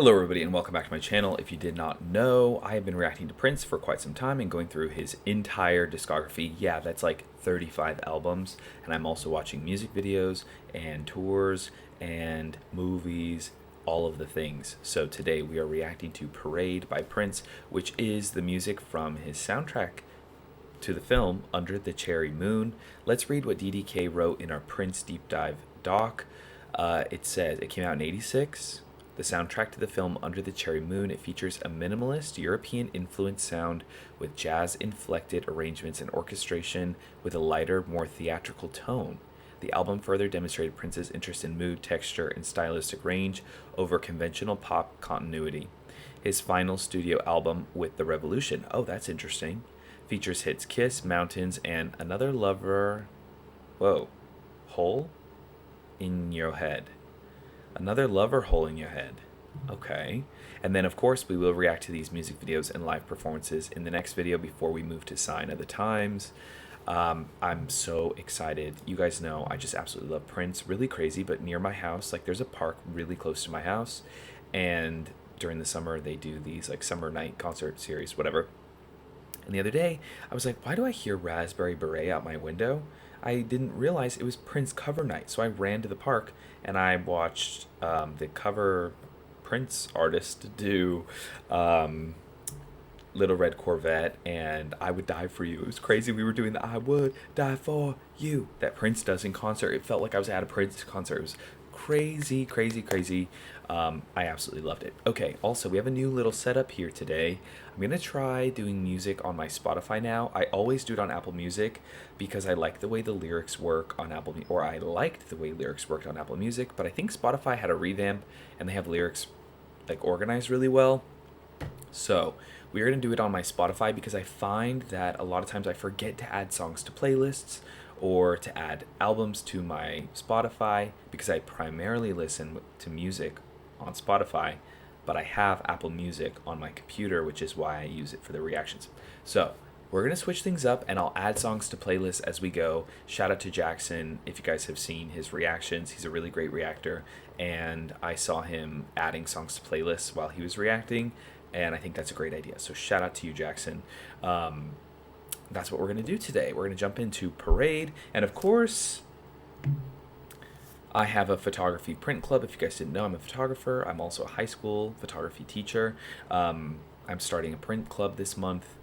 Hello everybody and welcome back to my channel. If you did not know, I have been reacting to Prince for quite some time and going through his entire discography. Yeah, that's like 35 albums, and I'm also watching music videos and tours and movies, all of the things. So today we are reacting to Parade by Prince, which is the music from his soundtrack to the film Under the Cherry Moon. Let's read what DDK wrote in our Prince Deep Dive doc. It says it came out in '86. The soundtrack to the film Under the Cherry Moon, it features a minimalist European-influenced sound with jazz-inflected arrangements and orchestration with a lighter, more theatrical tone. The album further demonstrated Prince's interest in mood, texture, and stylistic range over conventional pop continuity. His final studio album, With the Revolution, oh, that's interesting, features hits Kiss, Mountains, and Another Lover... Whoa. Hole in Your Head. Another lover hole in your head. Okay. And then, of course, we will react to these music videos and live performances in the next video before we move to Sign of the Times. I'm so excited. You guys know I just absolutely love Prince. Really crazy, but near my house, like there's a park really close to my house. And during the summer, they do these like summer night concert series, whatever. And the other day, I was like, why do I hear Raspberry Beret out my window? I didn't realize it was Prince cover night. So I ran to the park and I watched the cover Prince artist do Little Red Corvette and I Would Die For You. It was crazy. We were doing the I Would Die For You that Prince does in concert. It felt like I was at a Prince concert. It was crazy, crazy, crazy. I absolutely loved it. Okay, also, we have a new little setup here today. I'm going to try doing music on my Spotify now. I always do it on Apple Music because I like the way the lyrics work on Apple Music, or I liked the way lyrics worked on Apple Music, but I think Spotify had a revamp and they have lyrics like organized really well. So we're going to do it on my Spotify because I find that a lot of times I forget to add songs to playlists or to add albums to my Spotify because I primarily listen to music on Spotify, but I have Apple Music on my computer, which is why I use it for the reactions. So we're going to switch things up and I'll add songs to playlists as we go. Shout out to Jackson if you guys have seen his reactions. He's a really great reactor, and I saw him adding songs to playlists while he was reacting, and I think that's a great idea. So shout out to you, Jackson. That's what we're going to do today. We're going to jump into Parade, and of course, I have a photography print club. If you guys didn't know, I'm a photographer. I'm also a high school photography teacher. I'm starting a print club this month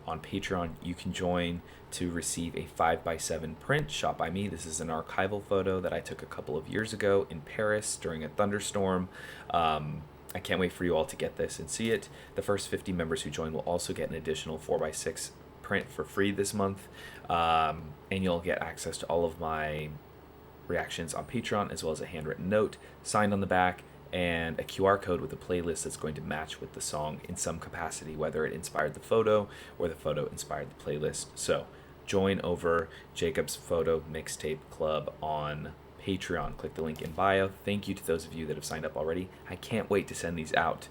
on Patreon. You can join to receive a 5x7 print shot by me. This is an archival photo that I took a couple of years ago in Paris during a thunderstorm. I can't wait for you all to get this and see it. The first 50 members who join will also get an additional 4x6 print for free this month, and you'll get access to all of my reactions on Patreon, as well as a handwritten note signed on the back and a QR code with a playlist that's going to match with the song in some capacity, whether it inspired the photo or the photo inspired the playlist. So join over Jacob's Photo Mixtape Club on Patreon. Click the link in bio. Thank you to those of you that have signed up already. I can't wait to send these out.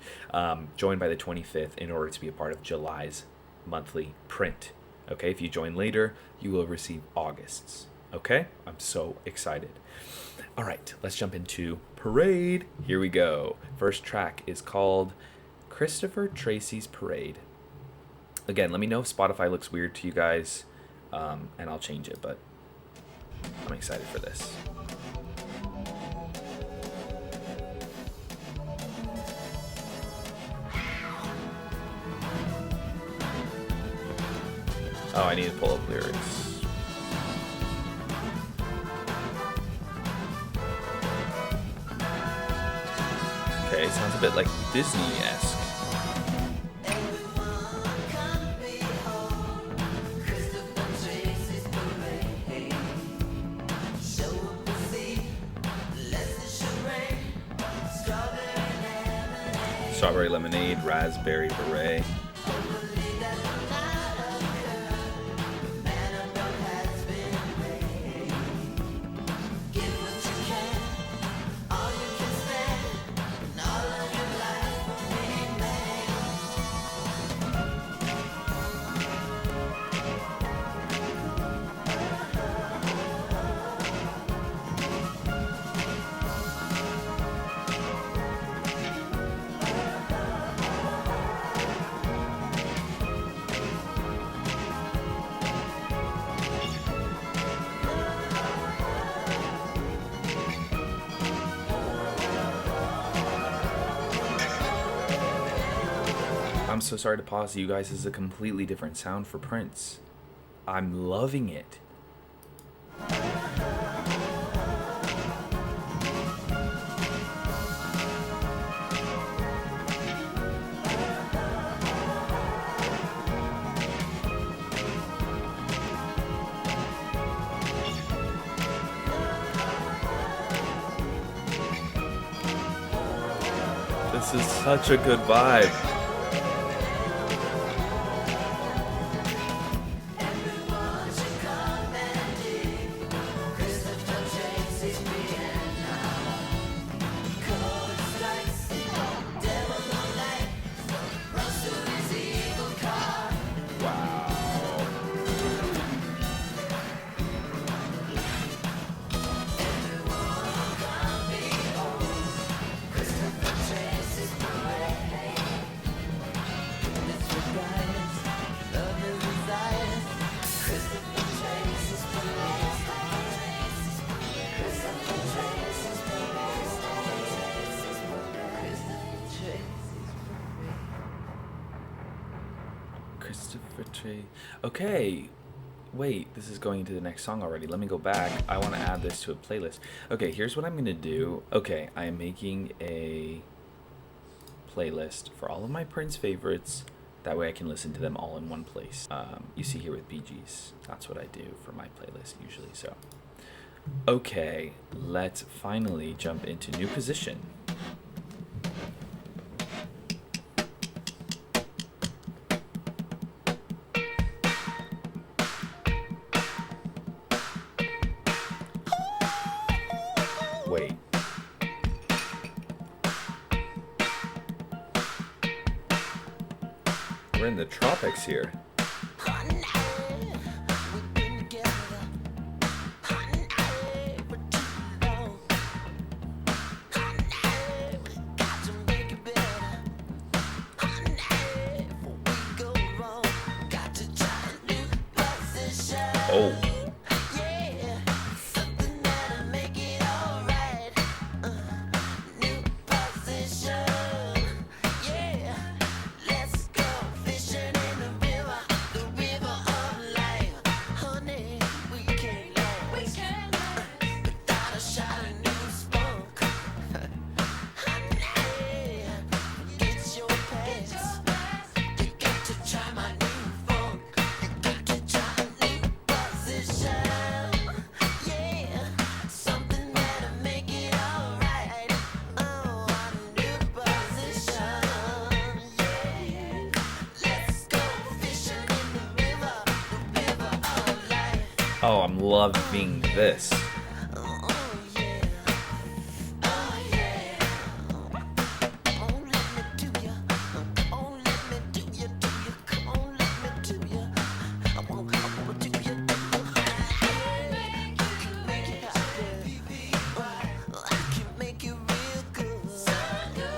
Join by the 25th in order to be a part of July's monthly print. Okay, if you join later, you will receive August's. Okay, I'm so excited. All right, let's jump into Parade. Here we go. First track is called Christopher Tracy's Parade. Again, let me know if Spotify looks weird to you guys, and I'll change it, but I'm excited for this. Oh, I need to pull up lyrics. Okay, it sounds a bit like Disney-esque. Strawberry lemonade, raspberry beret. I'm so sorry to pause you guys. This is a completely different sound for Prince. I'm loving it. This is such a good vibe. Christopher Trey. Okay. Wait, this is going into the next song already. Let me go back. I want to add this to a playlist. Okay, here's what I'm going to do. Okay, I am making a playlist for all of my Prince favorites. That way I can listen to them all in one place. You see here with Bee Gees. That's what I do for my playlist usually. So, okay, let's finally jump into new position. Wait. We're in the tropics here. Oh. Oh, I'm loving this.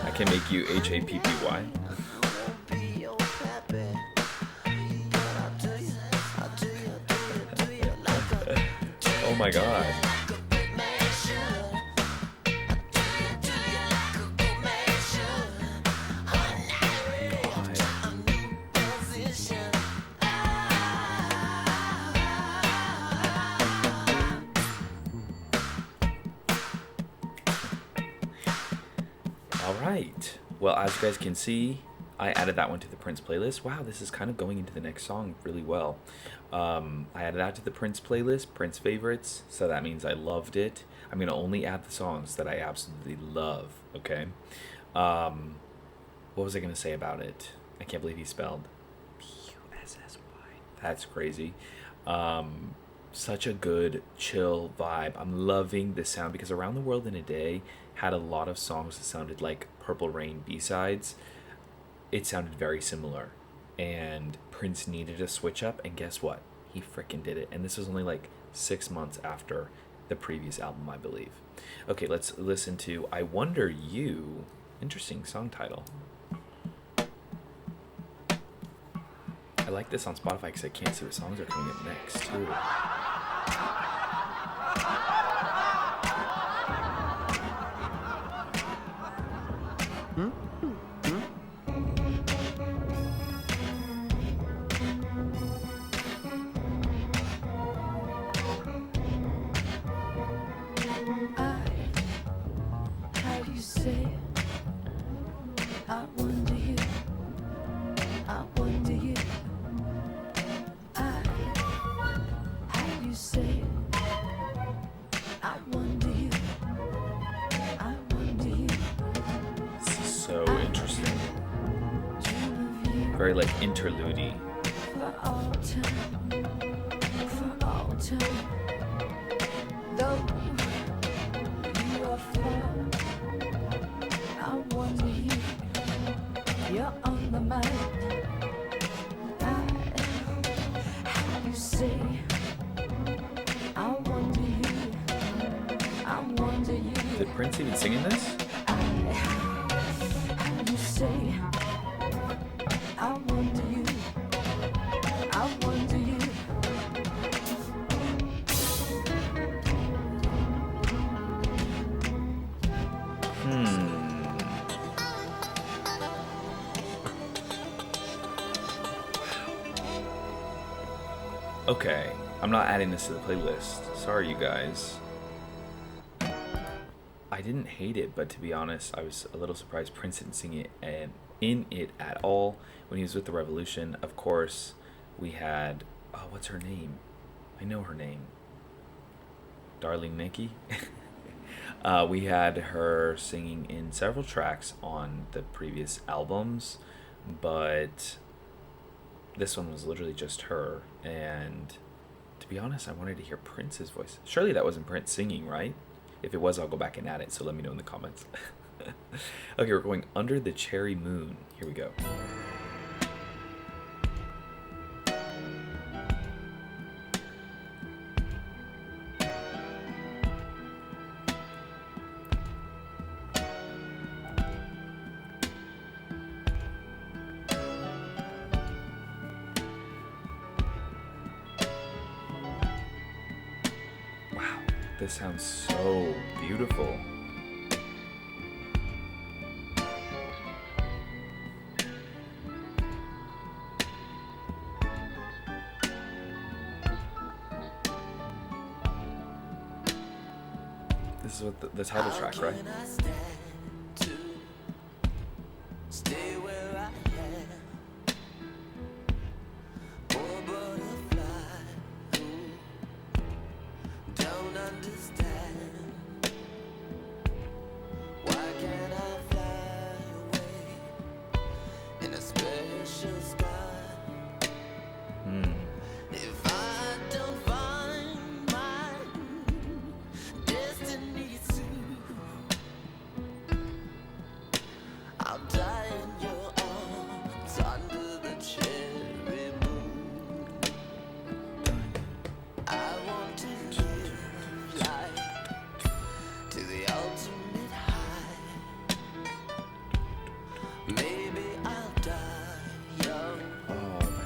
I can make you Happy. Oh my god. Alright. Well, as you guys can see, I added that one to the Prince playlist. Wow, this is kind of going into the next song really well. I added that to the Prince playlist, Prince favorites, so that means I loved it. I'm going to only add the songs that I absolutely love, okay? What was I going to say about it? I can't believe he spelled P-U-S-S-Y. That's crazy. Such a good, chill vibe. I'm loving this sound because Around the World in a Day had a lot of songs that sounded like Purple Rain B-sides. It sounded very similar. And Prince needed a switch up, and guess what? He frickin' did it. And this was only like 6 months after the previous album, I believe. Okay, let's listen to I Wonder You. Interesting song title. I like this on Spotify because I can't see what songs are coming up next, too. I wonder you, I wonder you, I, how you say it, I wonder you, I wonder you, This is so interesting. dream of you Very like interlude-y. for all time, for all time. Though you are far, I wonder you, you're on my mind. How you say, I wonder you, I wonder you. Did Prince even singing this? How you say, I wonder you, I wonder you. Okay, I'm not adding this to the playlist. Sorry, you guys. I didn't hate it, but to be honest, I was a little surprised Prince didn't sing it and in it at all when he was with the Revolution. Of course, we had what's her name? I know her name. Darling Nikki. We had her singing in several tracks on the previous albums, but this one was literally just her. And to be honest, I wanted to hear Prince's voice. Surely that wasn't Prince singing, right? If it was, I'll go back and add it, so let me know in the comments. Okay, we're going Under the Cherry Moon. Here we go. Wow, this sounds so beautiful. This is what the title track, right?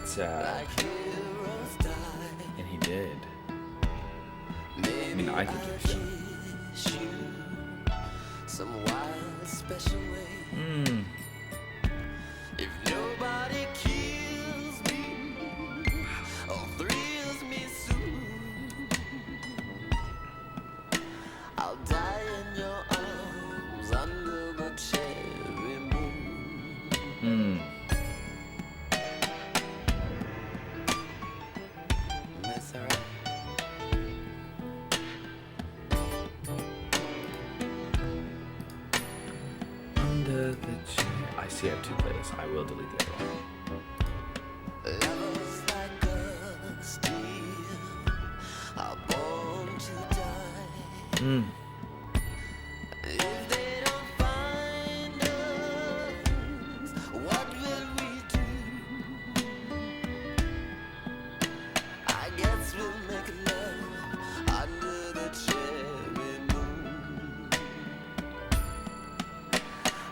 Sad. And he did. I mean, I think he did. Some wild special way. If nobody kills me or thrills me soon, I'll die in your arms under the cherry moon. That's alright. Under the cherry. I see I have two playlists. I will delete the other one. Lovers like a steel are born to die. If they don't find us, what will we do? I guess we'll make love under the cherry moon.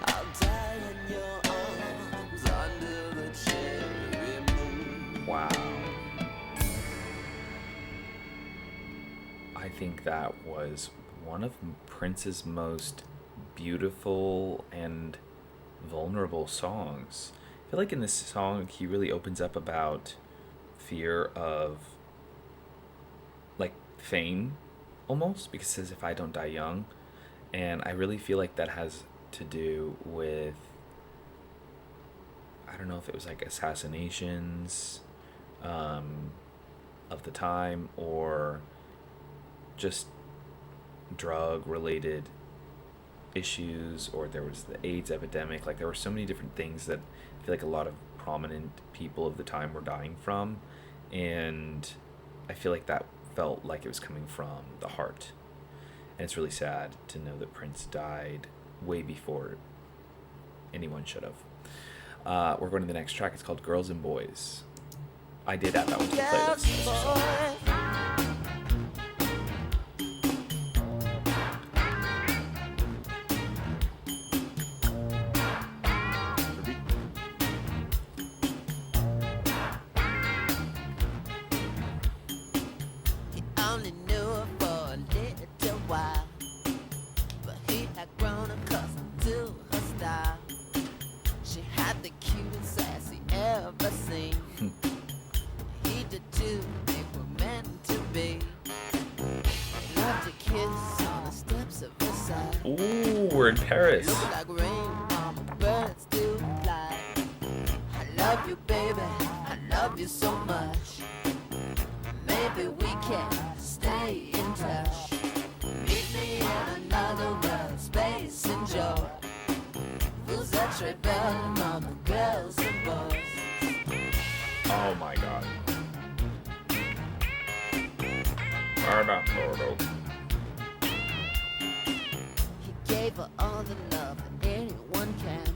I'll die in your arms under the cherry moon. Wow. I think that was one of Prince's most beautiful and vulnerable songs. I feel like in this song he really opens up about fear of like fame almost, because it says if I don't die young, and I really feel like that has to do with don't know if it was like assassinations of the time or just drug related issues, or there was the AIDS epidemic. Like there were so many different things that I feel like a lot of prominent people of the time were dying from, and I feel like that felt like it was coming from the heart. And it's really sad to know that Prince died way before anyone should have. We're going to the next track. It's called Girls and Boys. I did add that one to the playlist. Ooh, we're in Paris. Like rain on my bird still fly. I love you, baby. I love you so much. Maybe we can stay in touch. Meet me in another world, space and joy. Who's that rebel among the girls and boys? Oh my god. Gave her all the love that anyone can,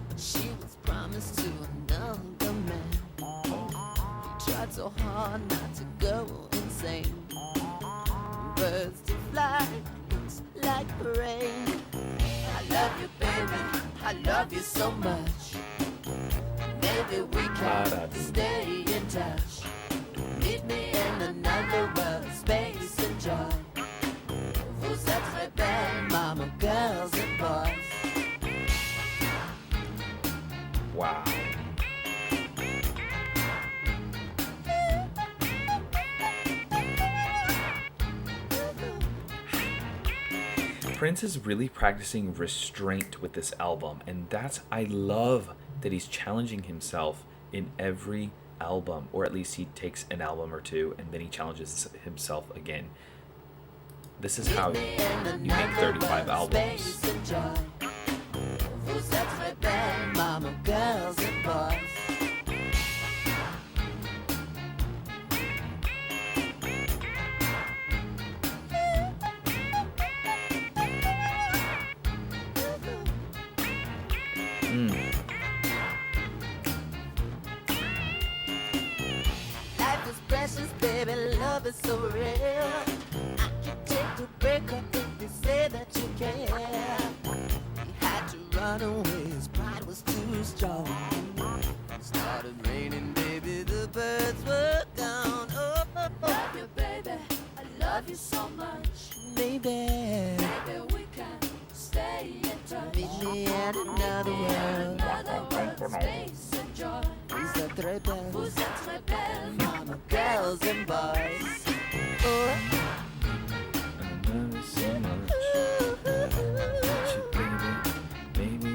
but she was promised to another man. He tried so hard not to go insane. Birds to fly, looks like rain. I love you, baby, I love you so much. Maybe we can stay in touch. Meet me in another world, space and joy. Who's that rebel, mama, girls and boys? Wow. Prince is really practicing restraint with this album, and I love that he's challenging himself in every album, or at least he takes an album or two and then he challenges himself again. This is how you make 35 albums. Who's that rebel, mama, girls and boys? Life is precious, baby, love is so real. I can take the break up if you say that you care. He had to run away, his pride was too strong. It started raining, baby, the birds were gone. Oh, love you, baby, I love you so much. Baby, maybe we can stay in touch. Meet me at another world, space and joy. Who's that rebel? Who's that rebel? Mama, girls and boys. Oh. I love you so much. Want you, baby, baby.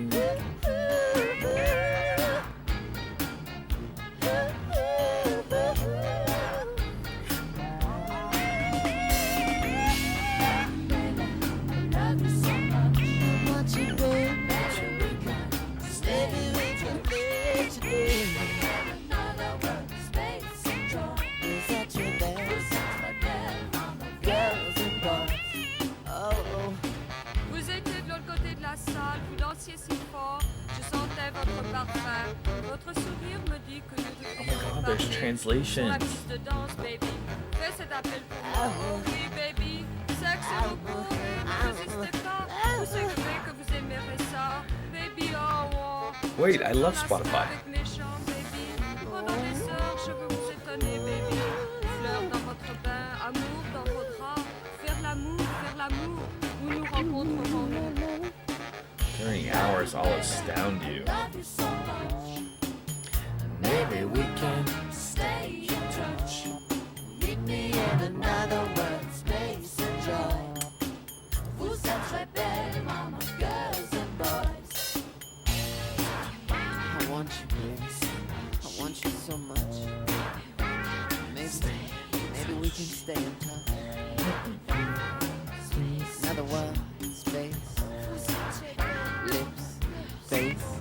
Vous étiez de l'autre côté de la salle, vous dansiez si fort, je sentais votre parfum. Votre sourire me dit que nous devrions There's parler. Sur translations. la piste de danse, baby. Fais cet appel pour moi. Oh oui, baby. Sexe et repos. Ne résistez pas. Vous savez que vous aimerez ça. Baby, oh, oh. Wait, I love Enlacez-moi Spotify. avec mes chants, baby. Pendant des heures, je veux vous étonner, baby. Fleurs dans votre bain, amour dans vos draps. Faire l'amour, où nous rencontrerons nous. During hours, I'll astound you. Maybe we can Stay in touch. Meet me in another world, space and joy. Vous êtes rebelles, mama, girls and boys. I want you, baby. I want you so much. Maybe we can stay in touch. Another word, space, lips, face.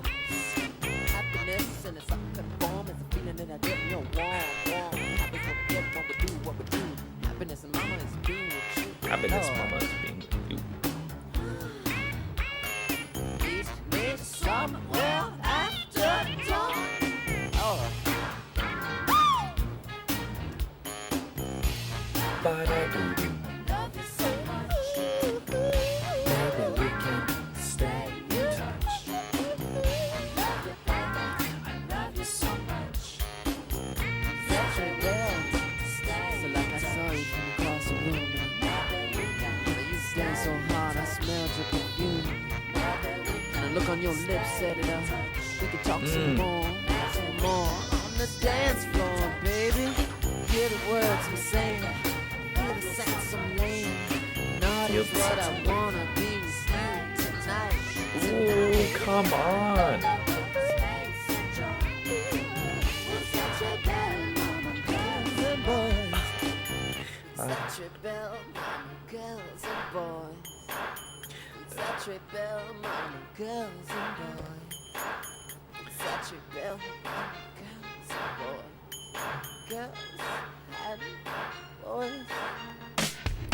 Happiness in its uncut form is a feeling that I get in your warm. Happy forget what we do. Happiness, mama, is being with you. Happiness, mama, is being with you. Meet me somewhere after dawn. Oh. Ba-da-doo-doo. Love you so much. Maybe we can stay in touch. I love you so much. Such a girl. So like I saw you from across the room. But you stay so hard, I smelled your perfume. And the look on your lips set it up. We could talk some more on the dance floor, baby. Hear the words I'm saying. Hear the sense I'm laying. Not is what I wanna be with you tonight. Ooh, come on. Such a bell, mama, girls and boys. Such a bell, mama, girls and boys. Such a bell, mama, girls and boys. Girls and boys.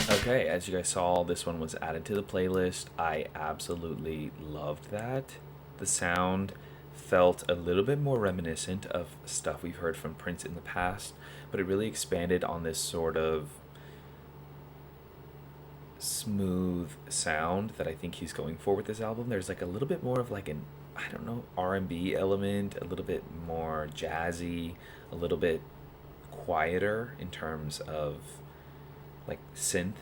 Okay, as you guys saw, this one was added to the playlist. I absolutely loved that. The sound felt a little bit more reminiscent of stuff we've heard from Prince in the past, but it really expanded on this sort of smooth sound that I think he's going for with this album. There's like a little bit more of like an, I don't know, R&B element, a little bit more jazzy, a little bit quieter in terms of like synth.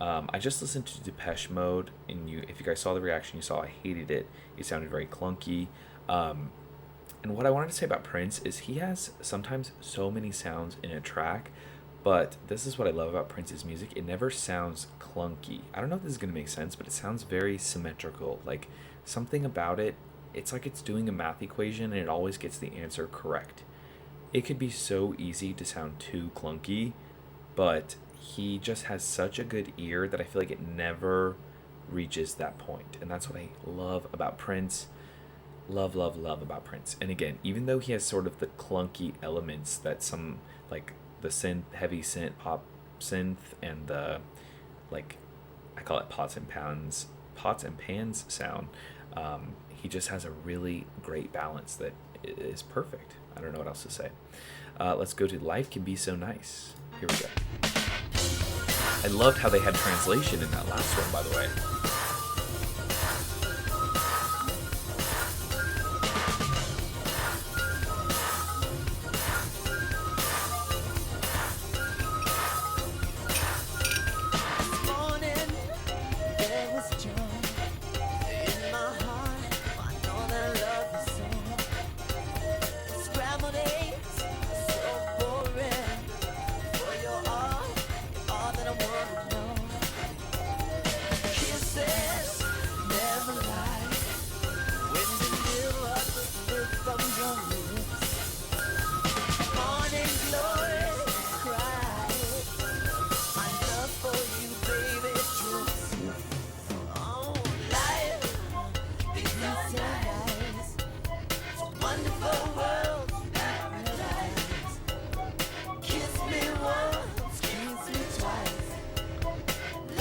I just listened to Depeche Mode, and if you guys saw the reaction, you saw I hated it. It sounded very clunky. And what I wanted to say about Prince is he has sometimes so many sounds in a track, but this is what I love about Prince's music. It never sounds clunky. I don't know if this is going to make sense, but it sounds very symmetrical. Like something about it, it's like it's doing a math equation and it always gets the answer correct. It could be so easy to sound too clunky, but he just has such a good ear that I feel like it never reaches that point. And that's what I love about Prince. Love about Prince. And again, even though he has sort of the clunky elements that some, like the synth, heavy synth, pop synth, and the, like, I call it pots and pans sound, he just has a really great balance that is perfect. I don't know what else to say. Let's go to Life Can Be So Nice. Here we go. I loved how they had translation in that last one, by the way.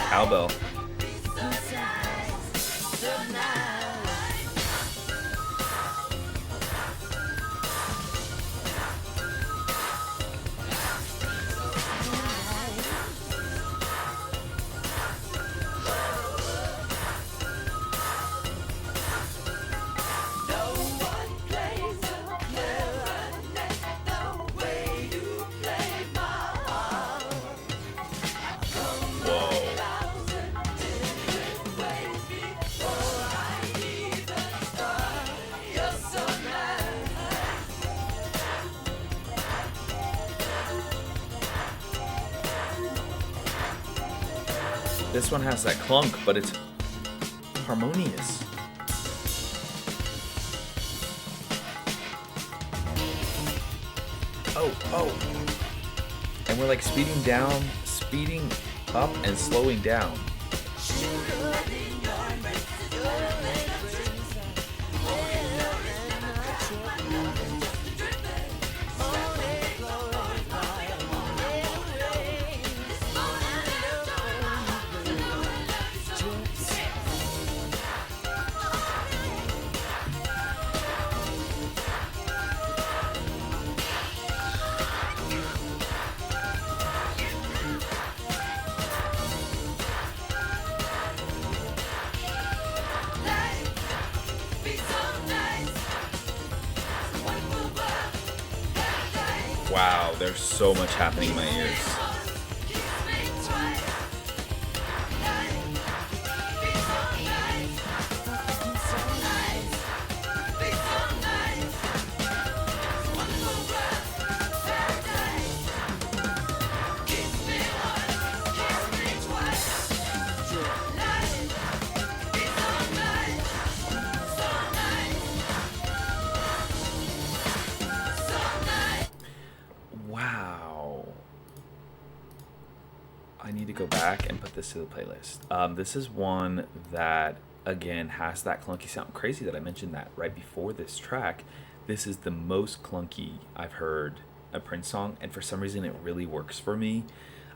Cowbell. This one has that clunk, but it's harmonious. oh. And we're like speeding down, speeding up and slowing down. Wow, there's so much happening in my ears. Wow. I need to go back and put this to the playlist. This is one that, again, has that clunky sound. Crazy that I mentioned that right before this track. This is the most clunky I've heard a Prince song, and for some reason it really works for me.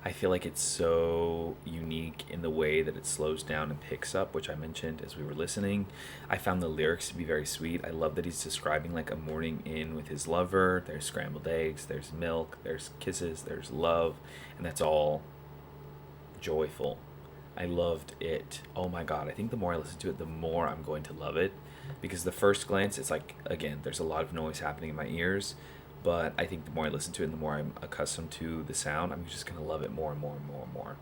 I feel like it's so unique in the way that it slows down and picks up, which I mentioned as we were listening. I found the lyrics to be very sweet. I love that he's describing like a morning in with his lover. There's scrambled eggs, there's milk, there's kisses, there's love, and that's all joyful. I loved it. Oh my god, I think the more I listen to it, the more I'm going to love it. Because the first glance, it's like, again, there's a lot of noise happening in my ears. But I think the more I listen to it and the more I'm accustomed to the sound, I'm just going to love it more and more and more and more.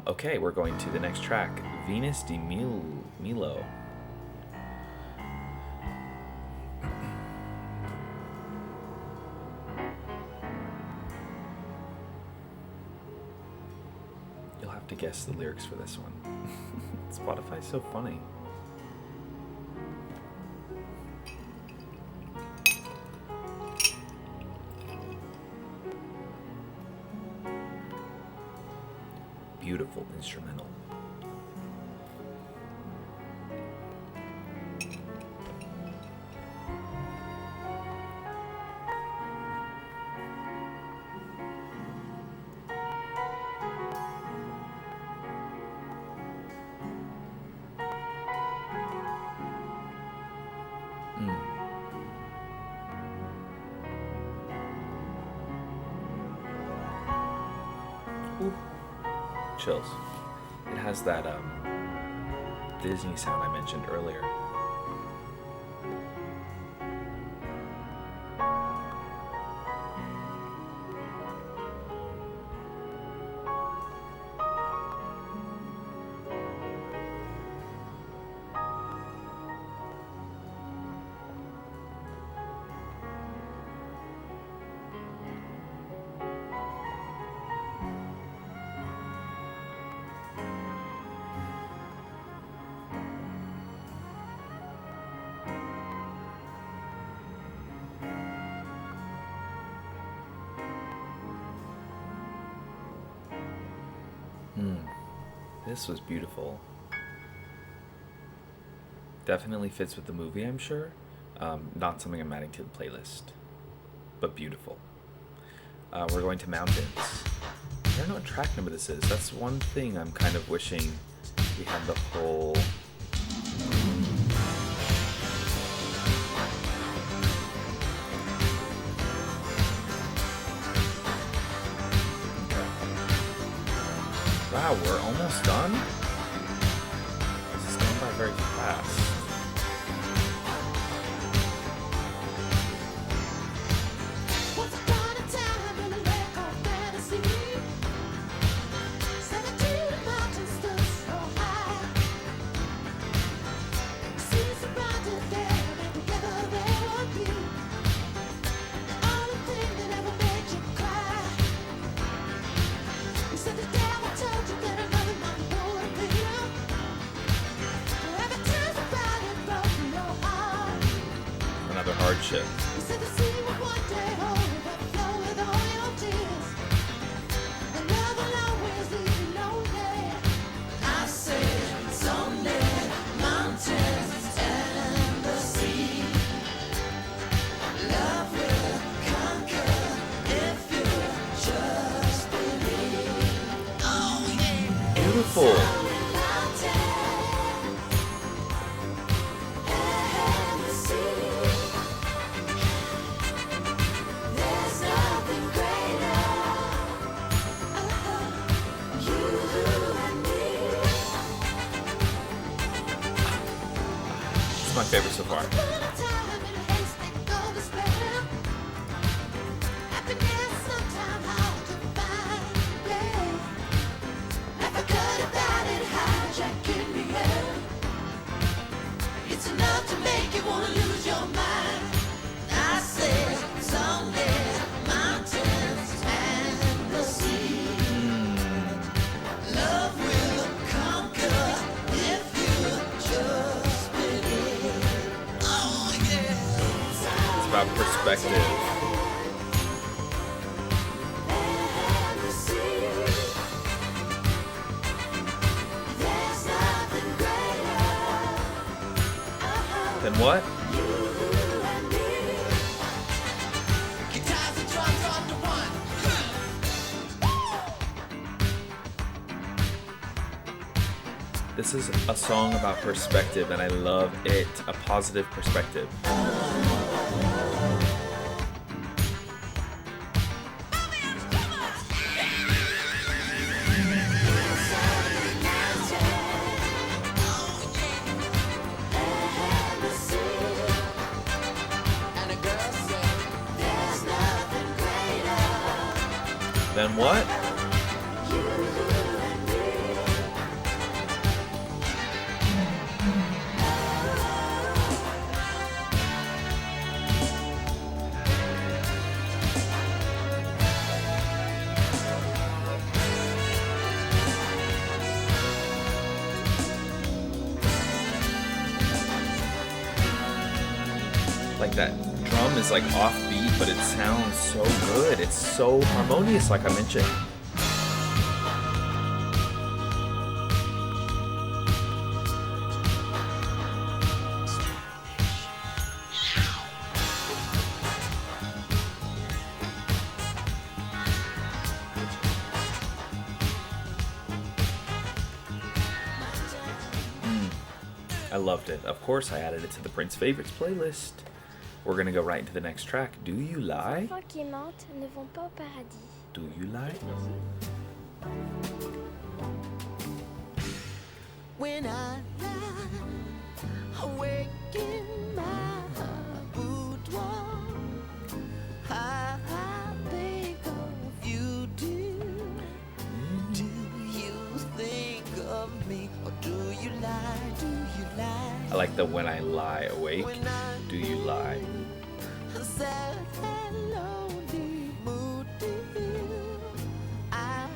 Okay, we're going to the next track, Venus de Milo. You'll have to guess the lyrics for this one. Spotify's so funny. Beautiful instrumental. Ooh. Chills. It has that Disney sound I mentioned earlier. This was beautiful. Definitely fits with the movie, I'm sure. Not something I'm adding to the playlist, but beautiful. We're going to Mountains. I don't know what track number this is. That's one thing I'm kind of wishing we had the whole... Wow, we're almost done? This is going by very fast. Once upon a time in a lake of fantasy, 17 mountains stood so high. Seas surrounded them, and together they would be. All the things that ever made you cry. You said the devil told you that another man would be you. Every time somebody broke your heart. Another hardship. You said the sea would one day overflow. about perspective. Then what? This is a song about perspective, and I love it. A positive perspective. Then what? Like that drum is like offbeat, but it sounds so good. It's so harmonious, like I mentioned. I loved it. Of course, I added it to the Prince Favorites playlist. We're gonna go right into the next track. Do You Lie? Les enfants qui mentent ne vont pas au paradis. Do You Lie? When I lie awake in my boudoir, I think of you, dear. Do you think of me, or do you lie? Do you lie? I like the when I lie awake. When I Do you lie? sad and lonely mood, dear, I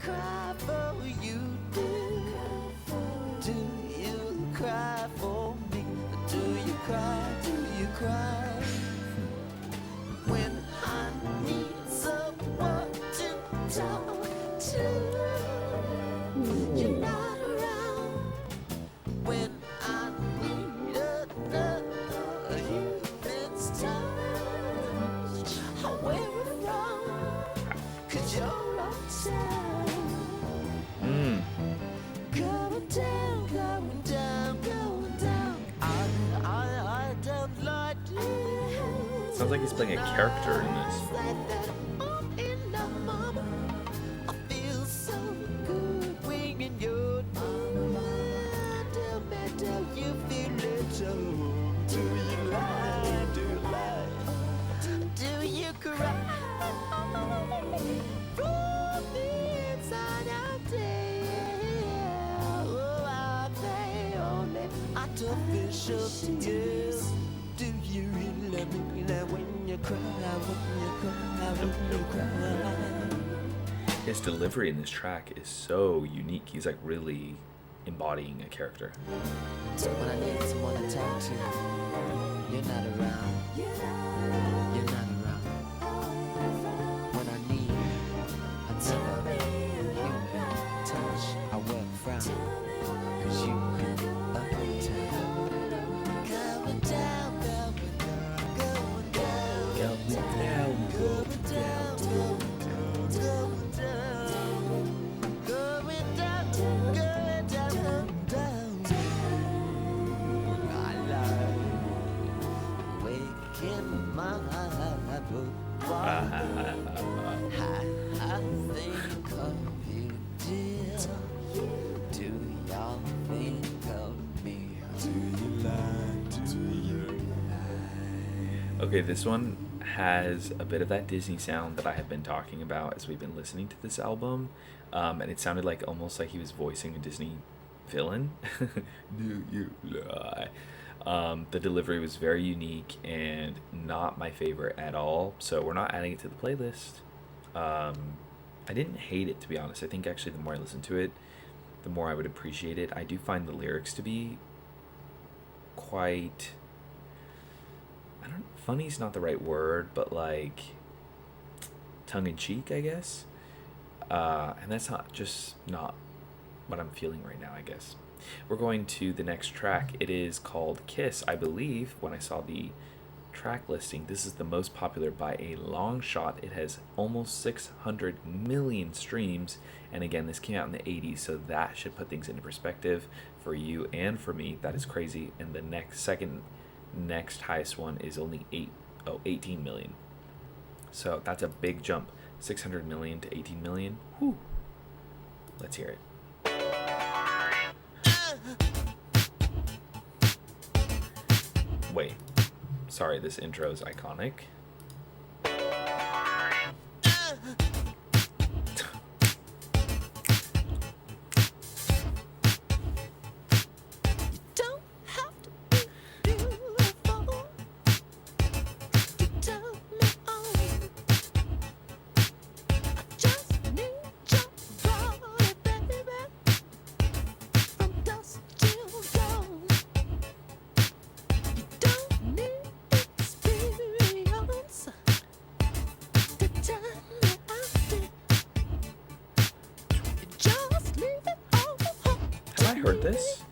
cry for you, dear. Do you cry for me? Do you cry? Do you cry? When I need someone to talk to, you're not around. When I need another human's touch, where it from? 'Cause you're outside. Going down, going down, going down. I don't like you. Sounds like he's playing a character in this. Like that, in the moment, I feel so good when you're near. Tell me, do you feel it too? Do you lie? Do you lie? Do you cry? From the inside out there. Oh, I pay only artificial tears. Do you really love me now when you cry? When you cry? When you cry? His delivery in this track is so unique. He's like really embodying a character. So when I need someone to talk to, you're not around. You're not around. When I need another human touch, I work from. 'Cause you uptown. Going down, going down, going down. Going down, going down, going down. Going down, going down, down. I lie, waking my boudoir. I think of you, dear. Do y'all think of me? Do you lie? Do you lie? Okay, this one has a bit of that Disney sound that I have been talking about as we've been listening to this album. And it sounded like almost like he was voicing a Disney villain. Do you lie? The delivery was very unique and not my favorite at all. So we're not adding it to the playlist. I didn't hate it, to be honest. I think actually the more I listen to it, the more I would appreciate it. I do find the lyrics to be quite, I don't funny's not the right word, but like tongue-in-cheek, I guess. And that's not what I'm feeling right now, I guess. We're going to the next track. It is called Kiss, I believe. When I saw the track listing, this is the most popular by a long shot. It has almost 600 million streams, and again, this came out in the 80s, so that should put things into perspective for you and for me. That is crazy. And the next highest one is only 18 million. So that's a big jump. 600 million to 18 million. Whew. Let's hear it. Wait. Sorry, this intro is iconic. Heard this?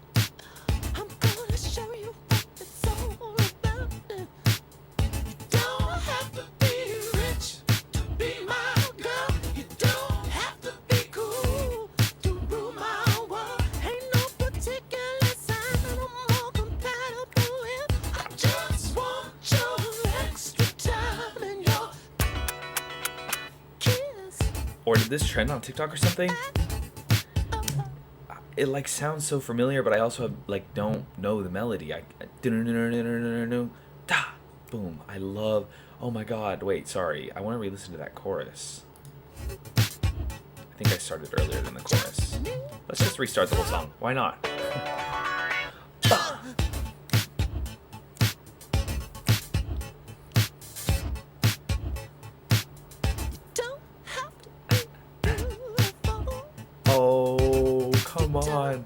I'm gonna show you what it's all about. You don't have to be rich to be my girl. You don't have to be cool to rule my world. Ain't no particular sign I'm more compatible with. I just want your extra time and your kiss. Or did this trend on TikTok or something? It like sounds so familiar, but I also don't know the melody. Boom. I love. Oh my God. Wait, sorry. I want to re-listen to that chorus. I think I started earlier than the chorus. Let's just restart the whole song. Why not? Oh, come on.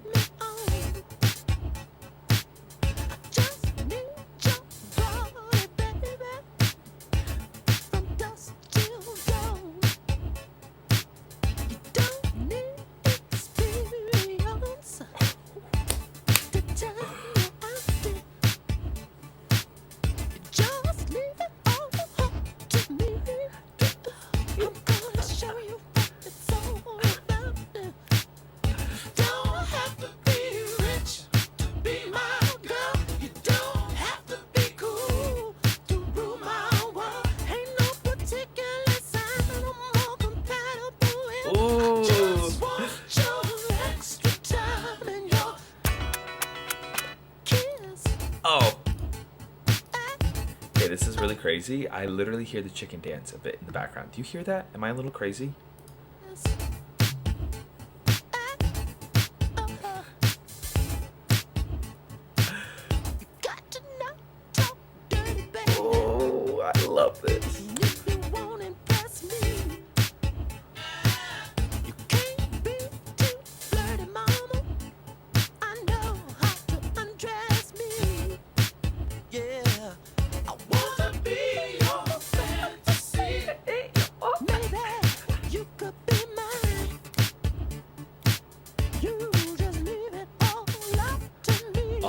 This is really crazy. I literally hear the chicken dance a bit in the background. Do you hear that? Am I a little crazy? Oh, I love this.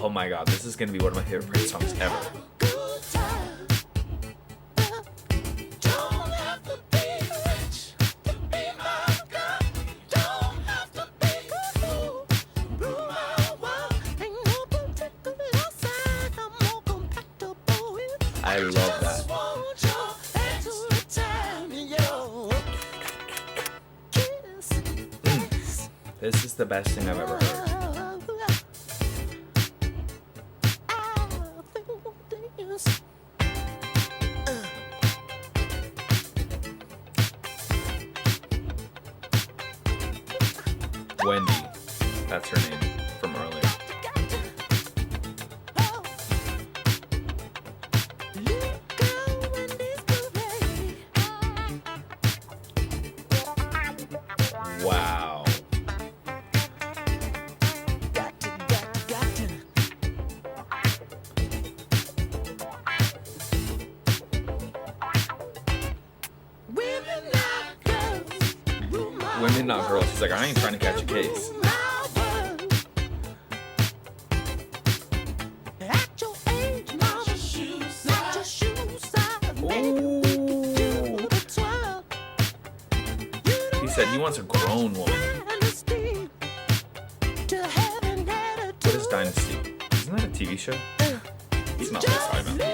Oh my God, this is gonna be one of my favorite Prince songs ever. I love that. This is the best thing I've ever heard. Wendy, that's her name from earlier. Wow. Women, not girls. He's like, I ain't trying to catch a case. He said he wants a grown woman. What is Dynasty? Isn't that a TV show? It's not what I was talking about.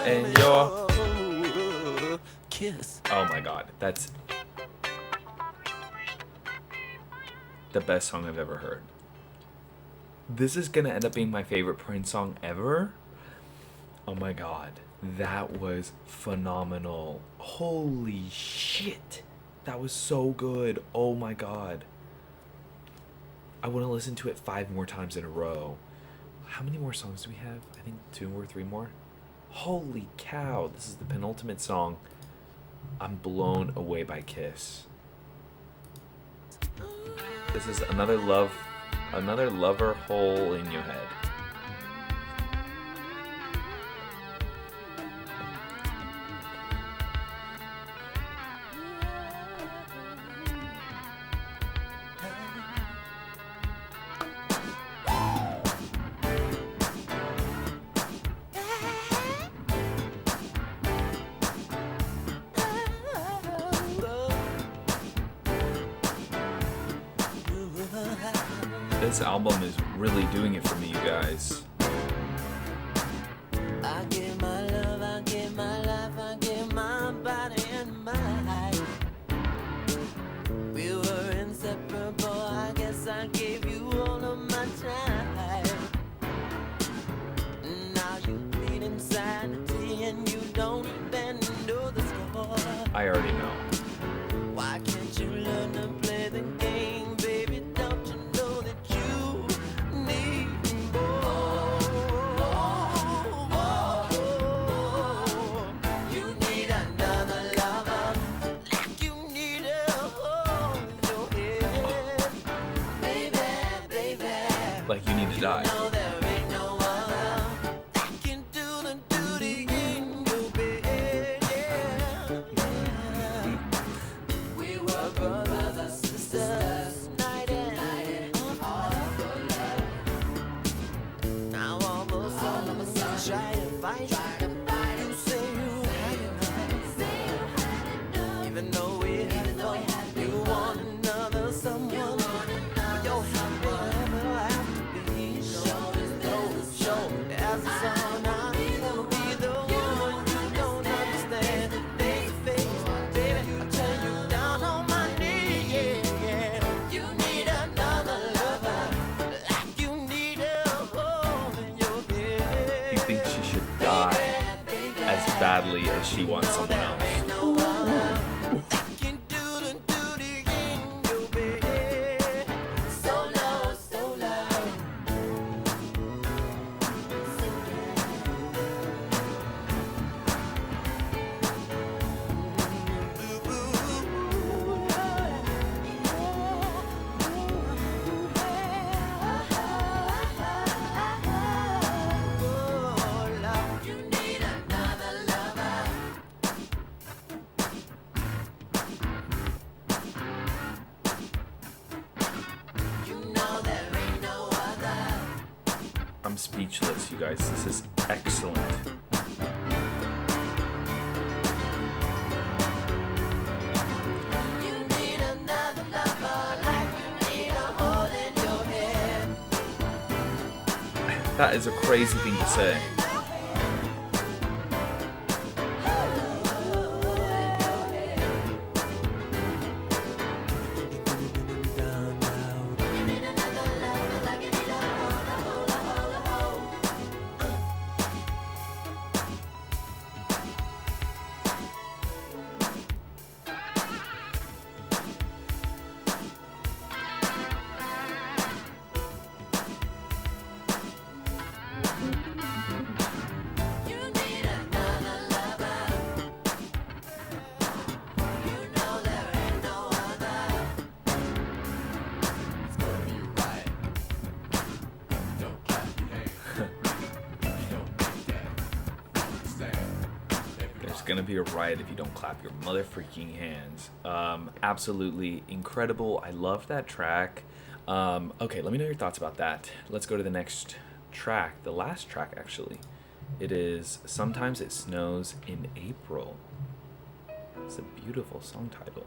And your kiss. Oh my god, that's the best song I've ever heard. This is gonna end up being my favorite Prince song ever. Oh my god, that was phenomenal. Holy shit, that was so good. Oh my god, I want to listen to it 5 more times in a row. How many more songs do we have? I think 2 or 3 more. Holy cow, this is the penultimate song. I'm blown away by Kiss. This is another lover hole in your head. This album is really doing it for me, you guys. I give my love, I give my life, I give my body and my life. We were inseparable, I guess I gave you all of my time. Now you bleed inside and you don't even know the score. I already know. Why can't you learn to play the game, baby? Don't you know that you need more? You need another lover, like you need a hole in your head. Baby, baby, Like you need to die. know there ain't no other that can do the duty in your bed. Yeah. We were brothers and sisters, night and all for love. Now almost all of us try to fight. You say you had enough, even though we had fun. You want another someone, but you're happy ever have to be. Show as a son, I'll be the woman you don't understand. Face to face, baby, I tell you down on my knees, yeah. You need another lover, like you need a hole in your head. He thinks she should die as badly as she wants someone else. No other that can do the duty in your bed. So low, so low. You need another lover. You know there ain't no other. I'm speechless, you guys. This is excellent. You need another lover, like you need a hole in your head. That is a crazy thing to say. gonna be a riot if you don't clap your mother freaking hands. Absolutely incredible. I love that track. Okay, let me know your thoughts about that. Let's go to the next track, the last track actually. It is Sometimes It Snows in April. It's a beautiful song title.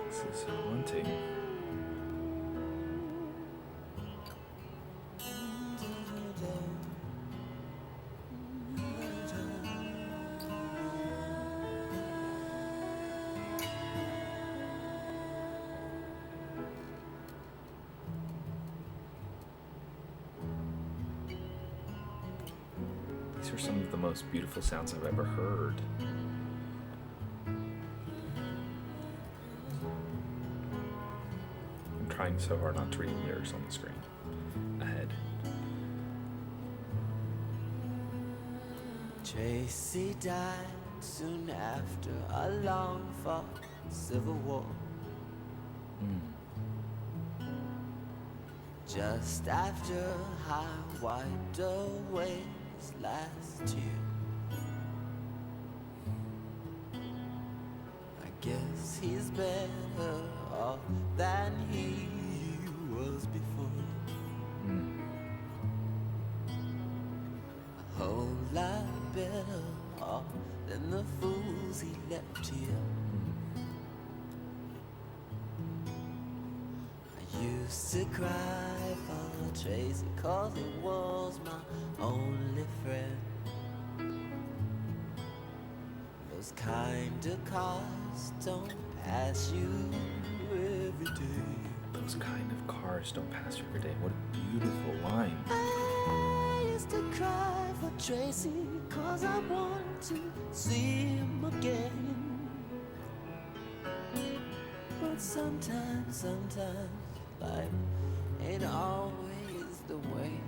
This is haunting. These are some of the most beautiful sounds I've ever heard. I'm trying so hard not to read the lyrics on the screen. Ahead. Tracy died soon after a long fought civil war. Just after I wiped away his last tear. I guess he's better off than he was before. A whole lot better off than the fools he left here. I used to cry for Tracy 'cause he was my only friend. Those kind of cars don't pass you every day. Those kind of cars don't pass you every day. What a beautiful line. I used to cry for Tracy 'cause I want to see him again. But sometimes life ain't always the way.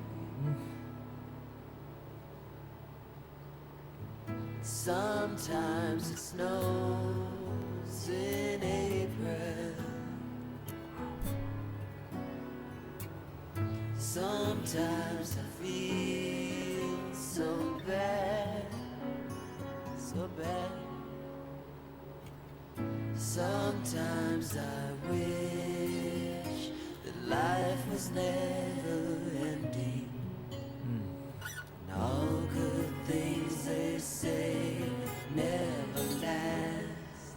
Sometimes it snows in April. Sometimes I feel so bad, so bad. Sometimes I wish that life was never ending. And all good things they say never last.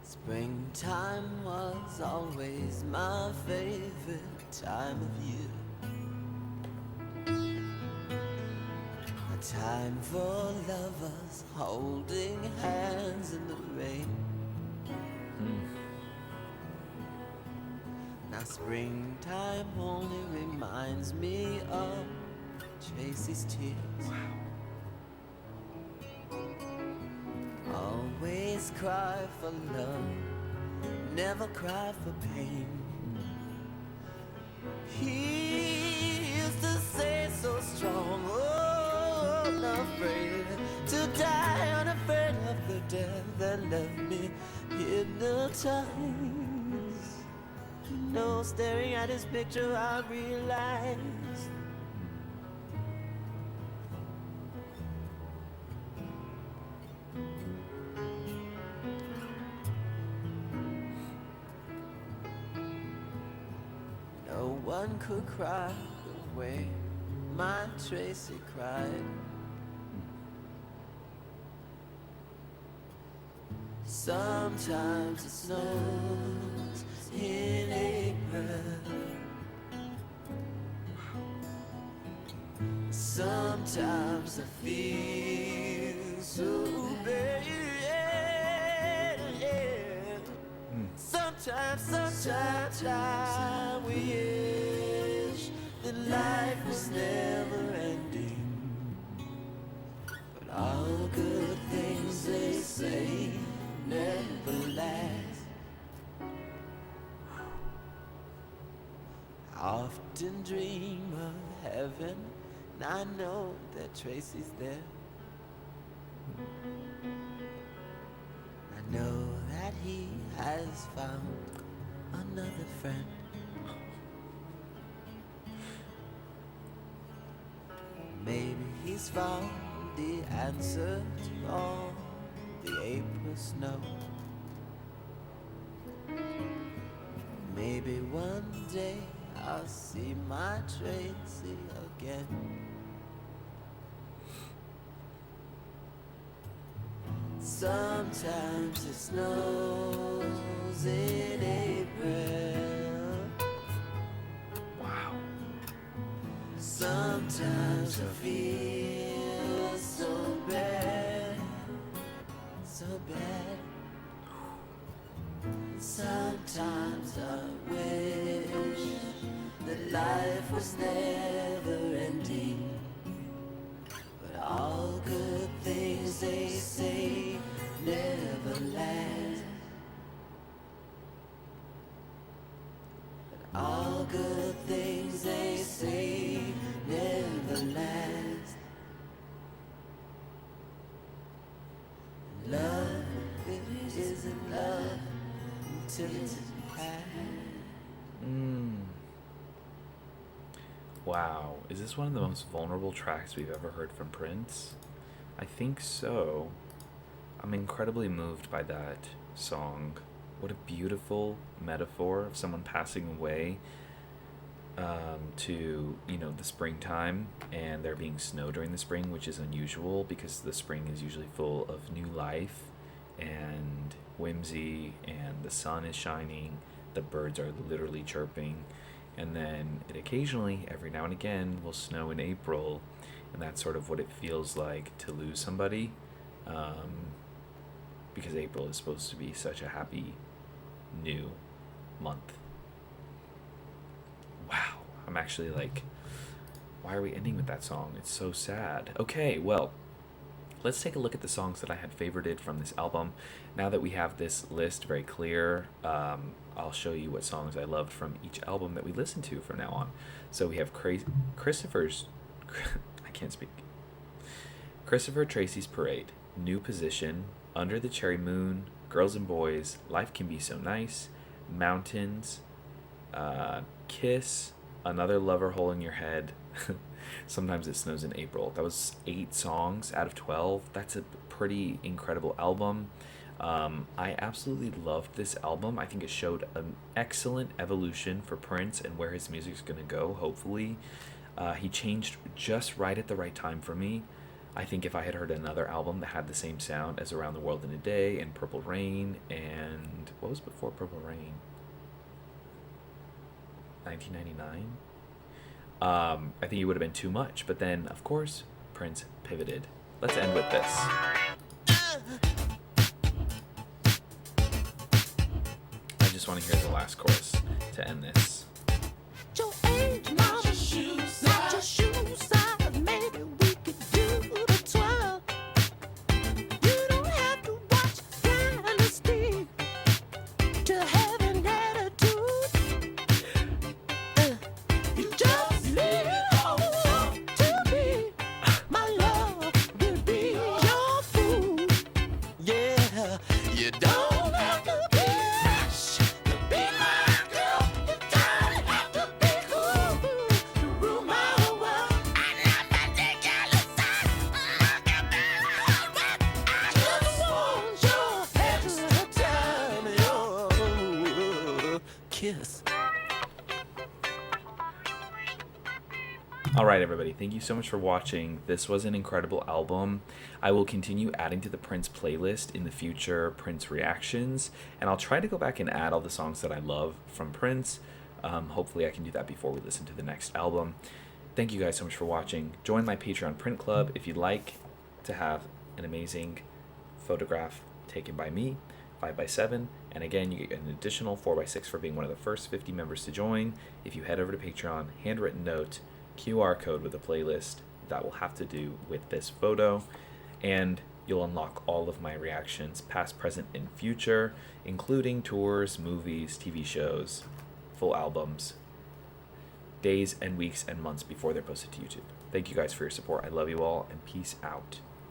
Springtime was always my favorite time of year. A time for lovers holding hands in the rain. Now springtime only reminds me of Tracy's tears. Always cry for love, never cry for pain. He used to say so strong, oh, I'm not afraid to die, unafraid of the death that left me hypnotized. You know, staring at his picture, I realized no one could cry the way my Tracy cried. Sometimes it snows in April. Sometimes I feel so bad. Sometimes I wish that life was never ending. But all good things they say never last. I often dream of heaven, and I know that Tracy's there. I know that he has found another friend. Maybe he's found the answer to all the April snow. Maybe one day I'll see my Tracy again. Sometimes it snows in April. Wow. Sometimes I feel so bad, so bad. Sometimes I wish that life was never ending. But all good things they say never last. But all good things they say never last. Love, it isn't love until it's past. Wow. Is this one of the most vulnerable tracks we've ever heard from Prince? I think so. I'm incredibly moved by that song. What a beautiful metaphor of someone passing away to, the springtime and there being snow during the spring, which is unusual because the spring is usually full of new life and whimsy, and the sun is shining, the birds are literally chirping, and then it occasionally, every now and again, will snow in April, and that's sort of what it feels like to lose somebody, because April is supposed to be such a happy new month. Wow, I'm actually like, why are we ending with that song? It's so sad. Okay, well, let's take a look at the songs that I had favorited from this album. Now that we have this list very clear, I'll show you what songs I loved from each album that we listened to from now on. So we have Christopher Tracy's Parade, New Position, Under the Cherry Moon, Girls and Boys, Life Can Be So Nice, Mountains, Kiss, Another Lover Hole in Your Head, Sometimes It Snows in April. That was 8 songs out of 12. That's a pretty incredible album. I absolutely loved this album. I think it showed an excellent evolution for Prince and where his music's going to go, hopefully. He changed just right at the right time for me. I think if I had heard another album that had the same sound as Around the World in a Day and Purple Rain and... what was before Purple Rain? 1999? I think it would have been too much. But then, of course, Prince pivoted. Let's end with this. I just want to hear the last chorus to end this. Your age, mama, shoes, not your shoe size. Maybe we could do the twirl. You don't have to watch Dynasty to have an attitude. You just leave home to me. My love will be your food. Yeah, you don't have to be rich to be my girl. You don't have to be cool to rule my world. I'm not that jealous side. I just want your extra time, your kiss. All right, everybody. Thank you so much for watching. This was an incredible album. I will continue adding to the Prince playlist in the future, Prince reactions, and I'll try to go back and add all the songs that I love from Prince. Hopefully I can do that before we listen to the next album. thank you guys so much for watching. Join my Patreon print club if you'd like to have an amazing photograph taken by me, 5x7. And again, you get an additional 4x6 for being one of the first 50 members to join. If you head over to Patreon, handwritten note, QR code with a playlist that will have to do with this photo. And you'll unlock all of my reactions, past, present, and future, including tours, movies, TV shows, full albums, days and weeks and months before they're posted to YouTube. Thank you guys for your support. I love you all, and peace out.